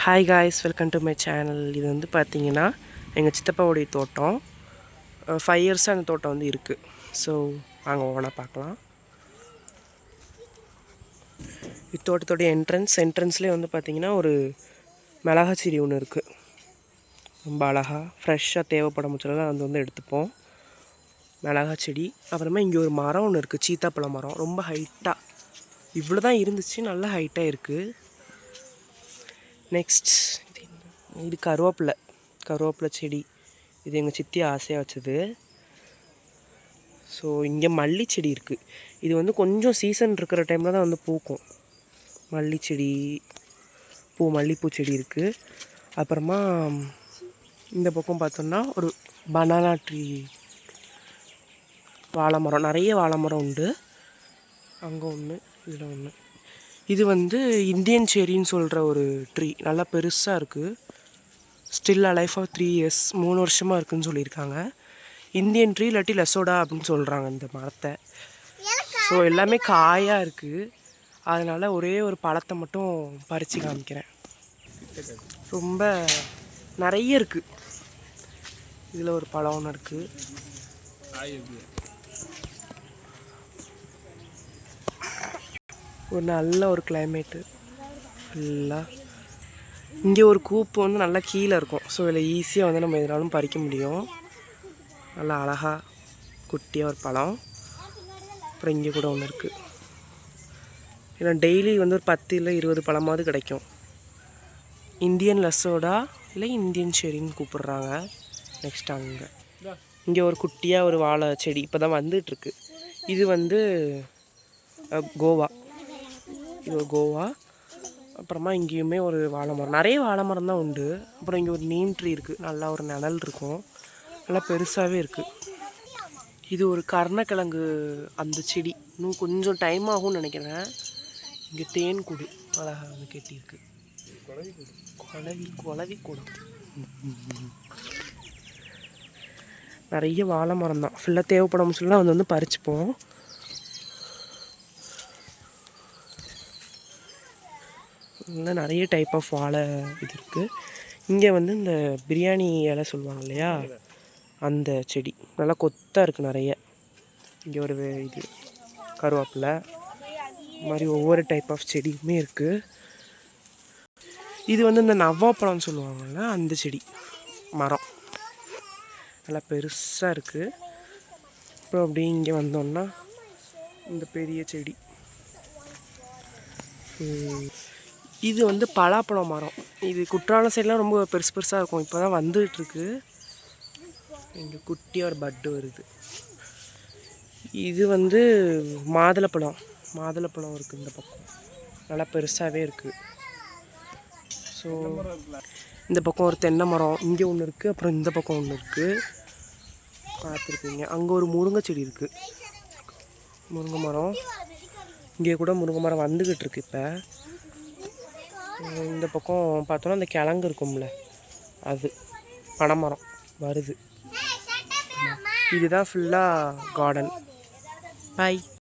Hi guys, welcome to my channel. இது வந்து பார்த்தீங்கன்னா எங்கள் சித்தப்பாவுடைய தோட்டம். 5 இயர்ஸாக அந்த தோட்டம் வந்து இருக்குது. ஸோ வாங்க ஓனாக பார்க்கலாம். இத்தோட்டத்தோடைய என்ட்ரன்ஸ்லேயே வந்து பார்த்திங்கன்னா ஒரு மிளகா செடி ஒன்று இருக்குது. ரொம்ப அழகாக ஃப்ரெஷ்ஷாக தேவைப்பட முச்சலாம் வந்து எடுத்துப்போம் மிளகா செடி. அப்புறமா இங்கே ஒரு மரம் ஒன்று இருக்குது, சீத்தாப்பழ மரம். ரொம்ப ஹைட்டாக இவ்வளோ தான் இருந்துச்சு, நல்லா ஹைட்டாக இருக்குது. நெக்ஸ்ட் இது கருவேப்பிலை செடி. இது எங்கள் சித்தி ஆசையாக வச்சது. ஸோ இங்கே மல்லி செடி இருக்குது. இது வந்து கொஞ்சம் சீசன் இருக்கிற டைமில் தான் வந்து பூக்கும். மல்லிச்செடி மல்லிப்பூ செடி இருக்குது. அப்புறமா இந்த பக்கம் பார்த்தோம்னா ஒரு பனானா ட்ரீ, வாழை மரம், நிறைய வாழை மரம் உண்டு. அங்கே ஒன்று, இதில் ஒன்று. இது வந்து இந்தியன் செரின்னு சொல்கிற ஒரு ட்ரீ. நல்லா பெருசாக இருக்குது. ஸ்டில் அலைஃப் ஆஃப் 3 இயர்ஸ், 3 வருஷமாக இருக்குதுன்னு சொல்லியிருக்காங்க. இந்தியன் ட்ரீ இல்லாட்டி லெசோடா அப்படின்னு சொல்கிறாங்க இந்த மரத்தை. ஸோ எல்லாமே காயாக இருக்குது. அதனால் ஒரே ஒரு பழத்தை மட்டும் பறித்து காமிக்கிறேன். ரொம்ப நிறைய இருக்குது. இதில் ஒரு பழம் ஒன்று இருக்குது. ஒரு நல்ல ஒரு கிளைமேட்டு ஃபுல்லாக. இங்கே ஒரு கூப்பு வந்து நல்லா கீழே இருக்கும். ஸோ இதில் ஈஸியாக வந்து நம்ம எதுனாலும் பறிக்க முடியும். நல்லா அழகாக குட்டியாக ஒரு பழம். அப்புறம் இங்கே கூட ஒன்று இருக்குது. ஏன்னா டெய்லி வந்து ஒரு 10 இல்லை 20 பழமாவது கிடைக்கும். இந்தியன் லெசோடா இல்லை இந்தியன் செரின்னு கூப்பிட்றாங்க. நெக்ஸ்ட் இங்கே ஒரு குட்டியாக ஒரு வாழை செடி இப்போ தான் வந்துட்டுருக்கு. இது வந்து கோவா. இது ஒரு கோவா. அப்புறமா இங்கேயுமே ஒரு வாழை மரம், நிறைய வாழை மரம் தான் உண்டு. அப்புறம் இங்கே ஒரு நீம் ட்ரீ இருக்குது. நல்லா ஒரு நிழல் இருக்கும், நல்லா பெருசாகவே இருக்குது. இது ஒரு கருணக்கிழங்கு அந்த செடி. இன்னும் கொஞ்சம் டைம் ஆகும்னு நினைக்கிறேன். இங்கே தேன் கூடு அழகாக வந்து கெட்டியிருக்கு. குளவி கூடம். நிறைய வாழை மரம் தான். ஃபுல்லாக தேவைப்படும் சொல்லலாம் வந்து பறிச்சுப்போம். இன்னும் நிறைய டைப் ஆஃப் வாழை இது இருக்குது. இங்கே வந்து இந்த பிரியாணி இலை சொல்லுவாங்க இல்லையா, அந்த செடி நல்லா கொத்தாக இருக்குது நிறைய. இங்கே ஒரு இது கருவேப்பிலை மாதிரி ஒவ்வொரு டைப் ஆஃப் செடியுமே இருக்குது. இது வந்து இந்த நவ்வாப்பழம்னு சொல்லுவாங்கள்ல, அந்த செடி மரம் நல்லா பெருசாக இருக்குது. அப்புறம் அப்படியே இங்கே வந்தோன்னா இந்த பெரிய செடி. இது வந்து பலாப்பழம் மரம். இது குற்றாலம் சைடெலாம் ரொம்ப பெருசாக இருக்கும். இப்போ தான் வந்துட்டுருக்கு. இங்கே குட்டியாக ஒரு பட்டு வருது. இது வந்து மாதுளப்பழம் இருக்குது இந்த பக்கம். நல்லா பெருசாகவே இருக்குது. ஸோ இந்த பக்கம் ஒரு தென்னை மரம் இங்கே ஒன்று இருக்குது. அப்புறம் இந்த பக்கம் ஒன்று இருக்குது, பார்த்துருக்கீங்க. அங்கே ஒரு முருங்கை செடி இருக்குது, முருங்கை மரம். இங்கே கூட முருங்கை மரம் வந்துக்கிட்டு இருக்கு. இப்போ இந்த பக்கம் பார்த்தோன்னா அந்த கிழங்கு இருக்கும்ல, அது பனைமரம் வருது. இதுதான் ஃபுல்லாக கார்டன். பாய்.